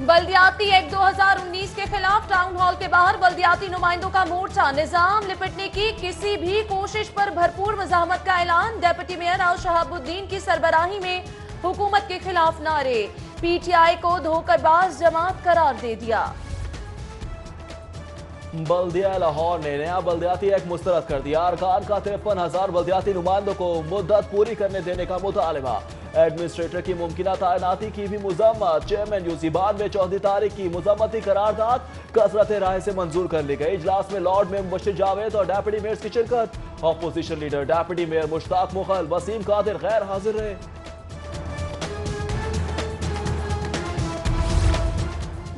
बल्दियाती act 2019 के खिलाफ town hall के बाहर बल्दियाती नुमाइंदों का मोर्चा। निजाम लिपटने की किसी भी कोशिश पर भरपूर मज़ाहमत का ऐलान। डिप्टी मेयर आल शहाबुद्दीन की सरबराही में हुकूमत के खिलाफ नारे। पीटीआई को धोखेबाज जमात करार दे दिया। बल्दिया लाहौर ने नया बल्दियाती एक्ट मुस्तरद कर दिया। अरकान का 53,000 बल्दियाती नुमाइंदों को मुद्दत पूरी करने देने का मुतालबा। एडमिनिस्ट्रेटर की मुमकिना तैनाती की भी मुजम्मत। चेयरमैन यूसीबान में 14 तारीख की मुजम्मती करारदाद कसरत राय से मंजूर कर ली गई। इजलास में लॉर्ड में मुबशिर जावेद और डेप्यूटी मेयर्स की शिरकत। Opposition leader deputy mayor Mushtaq Mughal, Waseem Qadir गैर हाजिर रहे।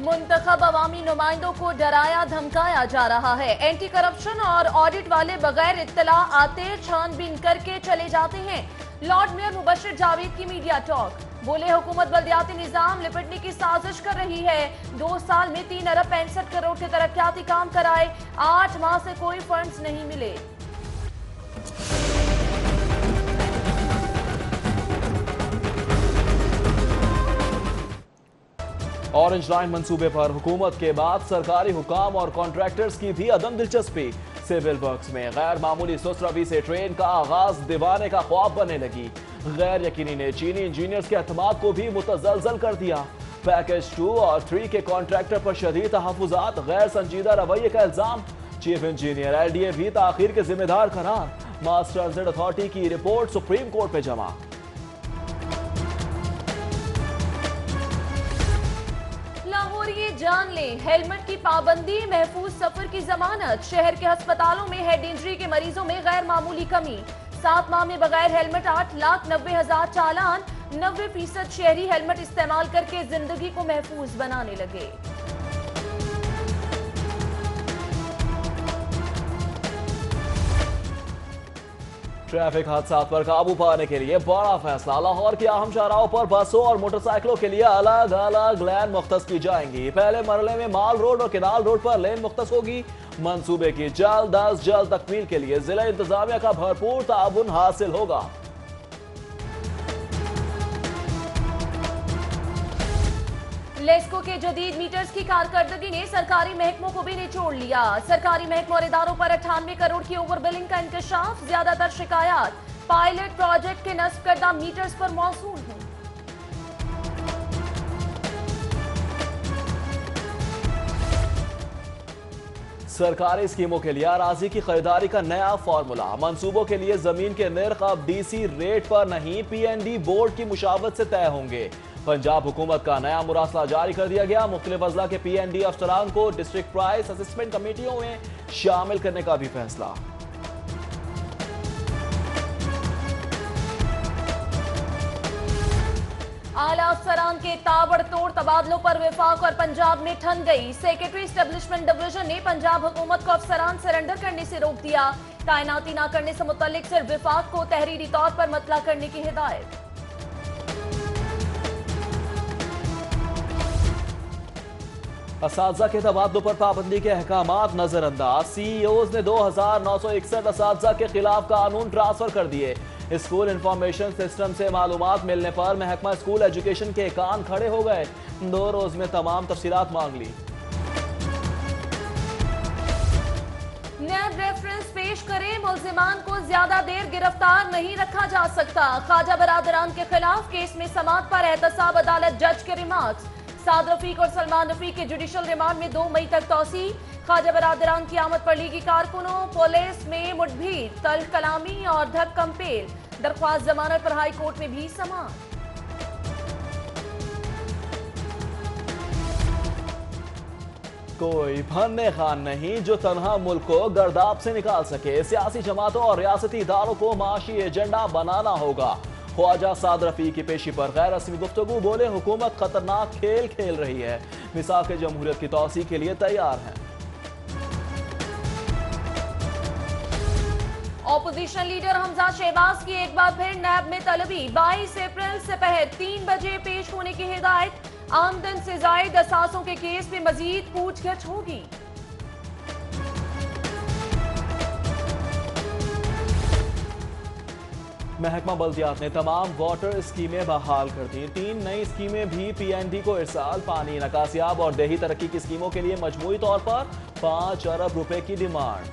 मुंतखब अवामी नुमाइंदों को डराया धमकाया जा रहा है। एंटी करप्शन और ऑडिट वाले बगैर इत्तला आते छानबीन करके चले जाते हैं। लॉर्ड मेयर मुबशिर जावेद की मीडिया टॉक। बोले हुकूमत बल्दियाती निजाम लिपटने की साजिश कर रही है। 2 साल में 3 अरब 65 करोड़ के तरक्याती काम कराए। 8 माह से कोई फंड्स नहीं मिले। ऑरेंज लाइन मंसूबे पर हुकूमत के बाद सरकारी हुकाम और कॉन्ट्रैक्टर्स की भी अदम दिलचस्पी। सिविल वर्क्स में गैर मामूली सुस्त रवि से ट्रेन का आगाज दीवाने का ख्वाब बनने लगी। गैर यकीनी ने चीनी इंजीनियर्स के अहतमाद को भी मुतजलजल कर दिया। पैकेज 2 और 3 के कॉन्ट्रैक्टर पर शदीद तहफुजात, गैर संजीदा रवैये का इल्जाम। चीफ इंजीनियर LDA भी ताखीर के जिम्मेदार करार। मास ट्रांजिट अथॉरिटी की रिपोर्ट सुप्रीम कोर्ट में जमा। लाहौरिये जान लें, हेलमेट की पाबंदी, महफूज सफर की जमानत। शहर के अस्पतालों में हेड इंजरी के मरीजों में गैर मामूली कमी। 7 माह में बगैर हेलमेट 8,90,000 चालान। 90% शहरी हेलमेट इस्तेमाल करके जिंदगी को महफूज बनाने लगे। ट्रैफिक हादसा पर काबू पाने के लिए बड़ा फैसला। लाहौर की अहम शाहराहों पर बसों और मोटरसाइकिलों के लिए अलग अलग लेन मुख्तस की जाएंगी। पहले मरहले में माल रोड और केनाल रोड पर लेन मुख्तस होगी। मंसूबे की जल्द अज जल्द तकमील के लिए जिला इंतजामिया का भरपूर ताउन हासिल होगा। लेस्को के जदीद मीटर्स की कारकर्दगी ने सरकारी महकमों को भी निचोड़ लिया। सरकारी महकमों और इदारों पर 98 करोड़ की ओवर बिलिंग का इंकशाफ। ज्यादातर शिकायत पायलट प्रोजेक्ट के नस्ब करदा मीटर्स पर मौसूल हैं। सरकारी स्कीमों के लिए अराजी की खरीदारी का नया फॉर्मूला। मंसूबों के लिए जमीन के निर्ख अब DC रेट पर नहीं, PND बोर्ड की मुशावरत से तय होंगे। पंजाब हुकूमत का नया मुरासला जारी कर दिया गया। मुख्तलिफ अजला के PND अफसरान को डिस्ट्रिक्ट प्राइस असेसमेंट कमेटियों में शामिल करने का भी फैसला। आला अफसरान के ताबड़तोड़ तबादलों पर विफाक और पंजाब में ठन गई। सेक्रेटरी एस्टेब्लिशमेंट डिवीजन ने पंजाब हुकूमत को अफसरान सरेंडर करने से रोक दिया। तैनाती न करने से मुतल्लिक सिर्फ विफाक को तहरीरी तौर पर मतला करने की हिदायत। असातिज़ा के तबादलों पर पाबंदी के अहकामात नजरअंदाज। CEOs ने 2,961 असातिज़ा के खिलाफ कानून ट्रांसफर कर दिए। स्कूल इंफॉर्मेशन सिस्टम से मालूमात मिलने पर महकमा स्कूल एजुकेशन के कान खड़े हो गए। 2 रोज में तमाम तफसीलात मांग ली। नैब रेफरेंस पेश करें, मुल्जिमान को ज्यादा देर गिरफ्तार नहीं रखा जा सकता। ख्वाजा बरादरान के खिलाफ केस में समाअत पर एहतसाब अदालत जज के रिमार्क्स। साद रफीक और सलमान रफीक के जुडिशल रिमांड में 2 मई तक तौसी। ख्वाजा बरादरान की आमद पर लीगी कारकुनों, पुलिस में मुठभेड़, तल कलामी और धक्कम पेल। दरख्वास्त जमानत पर हाई कोर्ट में भी समाअत। कोई फन्ने खान नहीं जो तनहा मुल्क को गर्दाब से निकाल सके। सियासी जमातों और रियासती इदारों को माशी एजेंडा बनाना होगा। ख्वाजा साद रफी की पेशी पर गैर रस्मी गुफ्तगू। बोले हुकूमत खतरनाक खेल खेल रही है, मिसाक जमहूरियत की तौसी के लिए तैयार है। ऑपोजिशन लीडर हमजा शहबाज की एक बार फिर नैब में तलबी। 22 अप्रैल से पहले 3 बजे पेश होने की हिदायत। आमदन से जायद असासों के केस में मजीद पूछगछ होगी। महकमा बल्दियात ने तमाम वाटर स्कीमें बहाल कर दी। 3 नई स्कीमें भी PND को इरसाल। पानी, नकासियाब और देही तरक्की की स्कीमों के लिए मजमूई तौर पर 5 अरब रुपए की डिमांड।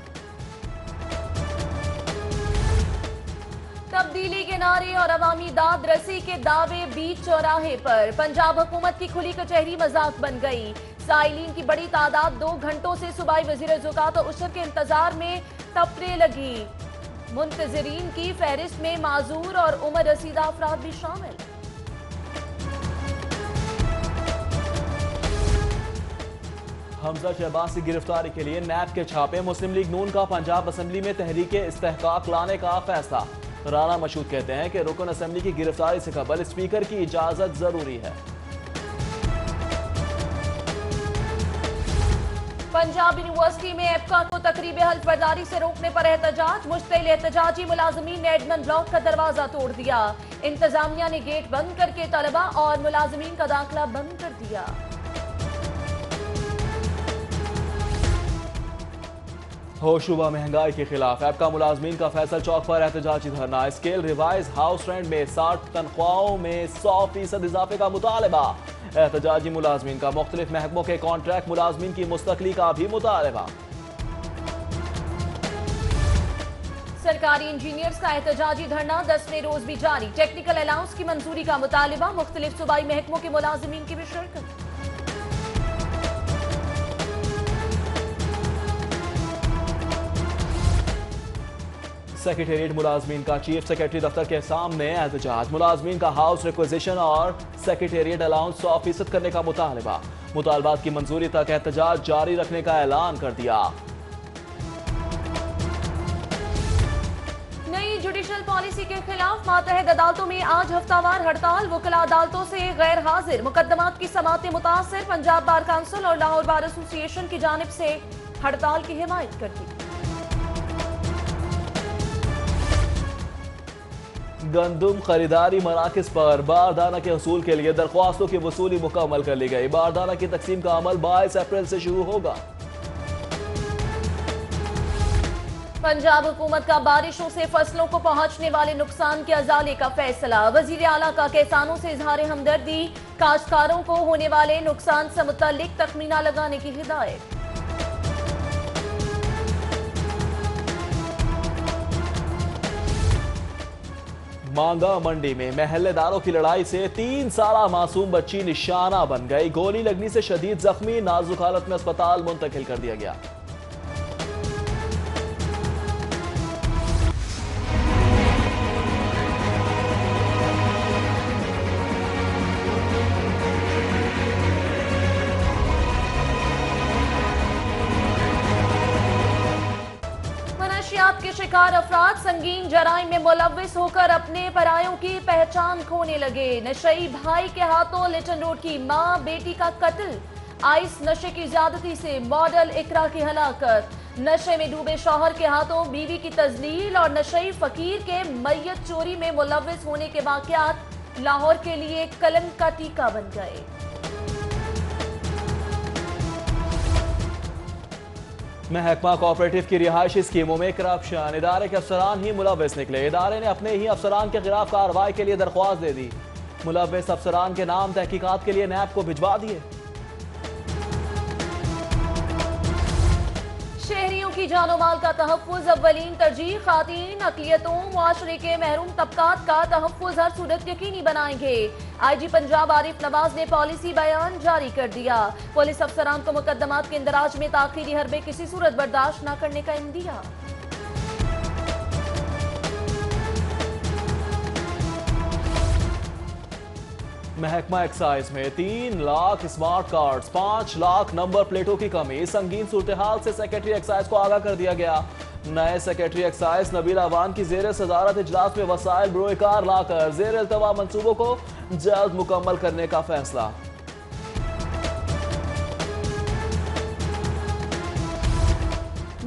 तब्दीली के नारे और अवामी दाद रसी के दावे बीच चौराहे पर। पंजाब हुकूमत की खुली कचहरी मजाक बन गई। साइलिन की बड़ी तादाद 2 घंटों से सूबाई वजीर ज़कात और उशर के इंतजार में टपने लगी। मुंतजरीन की फहरिस्त में माजूर और उम्र रसीदा अफराद भी शामिल। हमजा शहबाज की गिरफ्तारी के लिए नैब के छापे। मुस्लिम लीग नून का पंजाब असेंबली में तहरीक इस्तेहकाक लाने का फैसला। राना मशहूद कहते हैं कि रुकन असेंबली की गिरफ्तारी से कबल स्पीकर की इजाजत जरूरी है। पंजाब यूनिवर्सिटी में एप्का को तकरीब हल्फ बर्दारी से रोकने पर एहतजाज। मुश्तिल एहतजाजी मुलाजमीन ने एडमन ब्लॉक का दरवाजा तोड़ दिया। इंतजामिया ने गेट बंद करके तलबा और मुलाजमीन का दाखिला बंद कर दिया। होशरुबा महंगाई के खिलाफ एप्का मुलाजमीन का फैसल चौक पर एहतजाजी धरना। स्केल रिवाइज हाउस रेंट में 60 तनख्वाहों में 100% इजाफे का मुतालबा। एहतजाजी मुलाजमीन का मुख्तलिफ महकमों के कॉन्ट्रैक्ट मुलाजमीन की मुस्तकली का भी मुतालबा। सरकारी इंजीनियर्स का एहतजाजी धरना 10वें रोज भी जारी। टेक्निकल अलाउंस की मंजूरी का मुतालबा। मुख्तलिफ सूबाई महकमों के मुलाजमीन की भी शिरकत। सेक्रेटेरिएट मुलाजमीन का चीफ सेक्रेटरी दफ्तर के सामने एहतजाज। मुलाजमीन का हाउस रिक्विजिशन और सेक्रेटेरिएट अलाउंस 100% करने का मुतालबा। मुतालबात की मंजूरी तक एहतजाज जारी रखने का ऐलान कर दिया। नई जुडिशल पॉलिसी के खिलाफ मातहत अदालतों में आज हफ्तावार हड़ताल। वकला अदालतों से गैर हाजिर। मुकदमात की समातें मुतासर। पंजाब बार काउंसिल और लाहौर बार एसोसिएशन की जानिब से हड़ताल की हिमायत कर दी। गंदुम खरीदारी मराकज पर बारदाना के हसूल के लिए दरख्वास्तों की वसूली मुकम्मल कर ली गई। बारदाना की तकसीम का अमल 22 अप्रैल से शुरू होगा। पंजाब हुकूमत का बारिशों से फसलों को पहुंचने वाले नुकसान के अजाले का फैसला। वजीर आला का किसानों से इजहार हमदर्दी। काश्तकारों को होने वाले नुकसान से मुतल्लिक तखमीना लगाने की हिदायत। मांगा मंडी में महल्लेदारों की लड़ाई से 3 साला मासूम बच्ची निशाना बन गई। गोली लगने से शदीद जख्मी। नाजुक हालत में अस्पताल मुंतकिल कर दिया गया। के शिकार अफराद संगीन जराइम में मुलव्विस होकर अपने परायों की पहचान खोने लगे। नशई भाई के हाथों लिटन रोड की मां बेटी का कत्ल। आइस नशे की ज्यादती से मॉडल इकरा की हलाकत। नशे में डूबे शौहर के हाथों बीवी की तजलील और नशई फकीर के मैयत चोरी में मुलव्विस होने के वाकयात लाहौर के लिए कलंक का टीका बन गए। महकमा कोऑपरेटिव की रिहायशी स्कीमों में करप्शन। इदारे के अफसरान ही मुलव्विस निकले। इदारे ने अपने ही अफसरान के खिलाफ कार्रवाई के लिए दरख्वास्त दे दी। मुलव्विस अफसरान के नाम तहकीकात के लिए नैब को भिजवा दिए। शहरियों की जानो माल का तहफ्फुज अव्वलीन तरजीह। खातीन, अक़लियतों, मुआशरे के महरूम तबकात का तहफ्फुज हर सूरत यकीनी बनाएंगे। IG पंजाब आरिफ नवाज ने पॉलिसी बयान जारी कर दिया। पुलिस अफसरान को मुकदमात के इंदराज में ताखीरी हरबे किसी सूरत बर्दाश्त न करने का इंदिया। महकमा एक्साइज में 3 lakh smart cards, 5 lakh number प्लेटों की कमी। संगीन सूरत-ए-हाल से सेक्रेटरी एक्साइज को आगाह कर दिया गया। नए सेक्रेटरी एक्साइज नबील अवान की जेर सदारत इजलास में वसाइल बरोकार लाकर जेर अल्तवा मंसूबों को जल्द मुकम्मल करने का फैसला।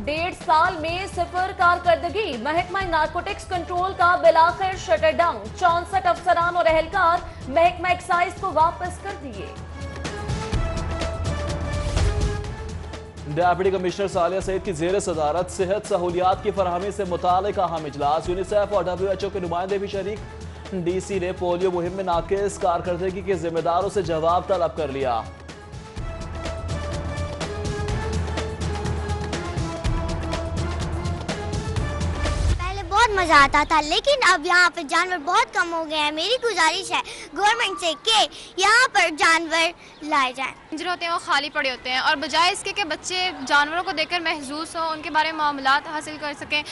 1.5 साल में सिफर कारकर्दगी। महकमा नारकोटिक्स कंट्रोल का बिलाखिर शटर डाउन। 64 अफसरान और एहलकार महकमा एक्साइज को वापस कर दिए। डेप्यूटी कमिश्नर सालिया सईद की जेर सदारत सेहत सहूलियात की फरहमी से मुतालिक अहम इजलास। यूनिसेफ और WHO के नुमाइंदे भी शरीक। DC ने पोलियो मुहिम में नाकिस कारकर्दगी के जिम्मेदारों से जवाब तलब कर लिया। बहुत मजा आता था, लेकिन अब यहाँ पर जानवर बहुत कम हो गए हैं। मेरी गुजारिश है गवर्नमेंट से कि यहाँ पर जानवर लाए जाएं। पिंजरे होते हैं वो खाली पड़े होते हैं, और बजाय इसके कि बच्चे जानवरों को देखकर महसूस हो, उनके बारे में मालूमात हासिल कर सकें,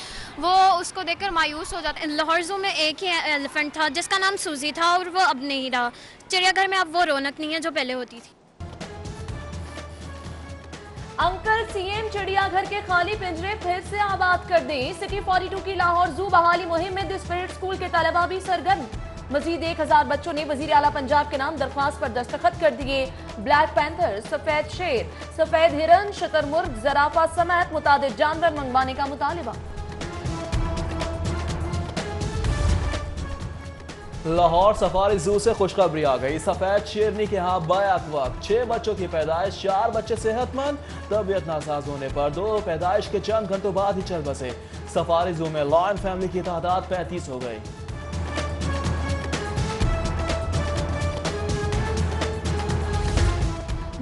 वो उसको देखकर मायूस हो जाते हैं। लाहौर ज़ू में एक ही एलिफेंट था जिसका नाम सूजी था, और वो अब नहीं रहा। चिड़ियाघर में अब वो रौनक नहीं है जो पहले होती थी। अंकल सीएम चिड़ियाघर के खाली पिंजरे फिर से आबाद कर दें। सिटी 42 की लाहौर जू बहाली मुहिम में द स्पिरिट स्कूल के तलबा भी सरगर्म। मजीद 1000 बच्चों ने वजीर आला पंजाब के नाम दरख्वास्त पर दस्तखत कर दिए। ब्लैक पैंथर, सफेद शेर, सफेद हिरन, शतरमुर्ग, जराफा समेत मुतादिद जानवर मंगवाने का मुतालिबा। लाहौर सफारी जू से खुशखबरी आ गई। सफेद शेरनी के यहाँ बैक वक्त 6 बच्चों की पैदाइश, 4 बच्चे सेहतमंद। तबीयत नासाज होने पर 2 पैदाइश के चंद घंटों बाद ही चल बसे। सफारी जू में लॉयन फैमिली की तादाद 35 हो गई।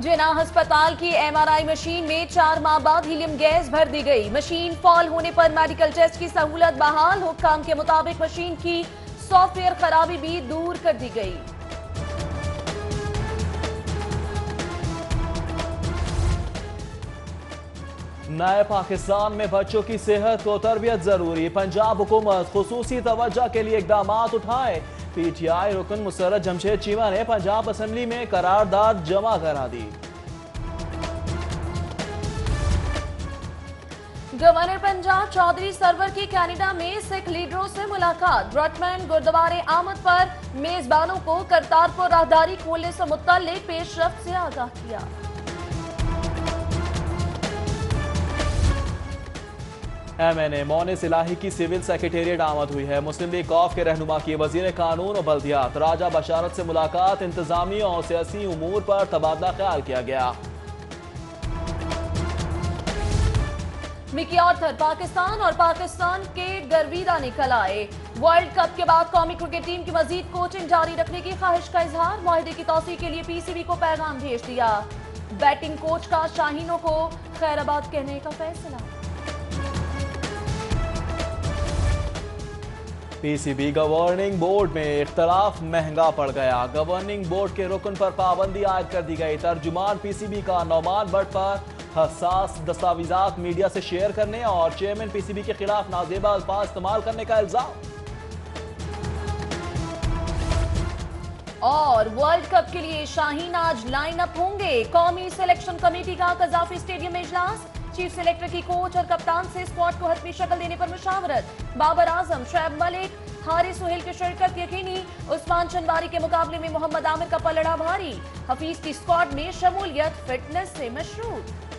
जिना अस्पताल की MRI मशीन में 4 माह बाद हीलियम गैस भर दी गई। मशीन फॉल होने पर मेडिकल टेस्ट की सहूलत बहाल। हुक्काम के मुताबिक मशीन की सॉफ्टवेयर खराबी भी दूर कर दी गई। नए पाकिस्तान में बच्चों की सेहत को तरबियत जरूरी। पंजाब हुकूमत खुसूसी तवज्जो के लिए इकदाम उठाए। PTI रुकन मुसर्रत जमशेद चीमा ने पंजाब असेंबली में करारदाद जमा करा दी। गवर्नर पंजाब चौधरी सरवर की कनाडा में सिख लीडरों से मुलाकात। रटमैन गुरुद्वारे आमद पर मेजबानों को करतारपुर राहदारी खोलने से मुत्तल्लिक पेशरफ्त से आगाह किया। MNA मोनिस इलाही की सिविल सेक्रेटेरिएट आमद हुई है। मुस्लिम लीग कौफ के रहनुमा की वजीर कानून और बल्दियात राजा बशारत से मुलाकात। इंतजामी और सियासी उमूर पर तबादला ख्याल किया गया। मिकी आर्थर पाकिस्तान और पाकिस्तान के गर्विदा निकल आए। वर्ल्ड कप के बाद कौमी क्रिकेट टीम की मजीद कोचिंग जारी रखने की ख्वाहिश का इजहार। मुआहदे की तौसीक के लिए PCB को पैगाम भेज दिया। बैटिंग कोच का शाहीनों को खैराबाद कहने का फैसला। PCB गवर्निंग बोर्ड में इख्तलाफ महंगा पड़ गया। गवर्निंग बोर्ड के रुकन पर पाबंदी आयद कर दी गई। तर्जुमान PCB का नौमान भट्ट पर हसास दस्तावेजात मीडिया से शेयर करने और चेयरमैन PCB के खिलाफ नाजेबा अल्फाज इस्तेमाल करने का इल्जाम। और वर्ल्ड कप के लिए शाहीन आज लाइन अप होंगे। कौमी सिलेक्शन कमेटी का कजाफी स्टेडियम में इजलास। चीफ सेलेक्टर की कोच और कप्तान से स्क्वाड को हतमी शक्ल देने पर मुशावरत। बाबर आजम, शुएब मलिक, हारिस सुहेल की शिरकत यकीनी। उस्मान चंदारी के मुकाबले में मोहम्मद आमिर का पलड़ा भारी। हफीज की स्क्वाड में शमूलियत फिटनेस से मशरूत।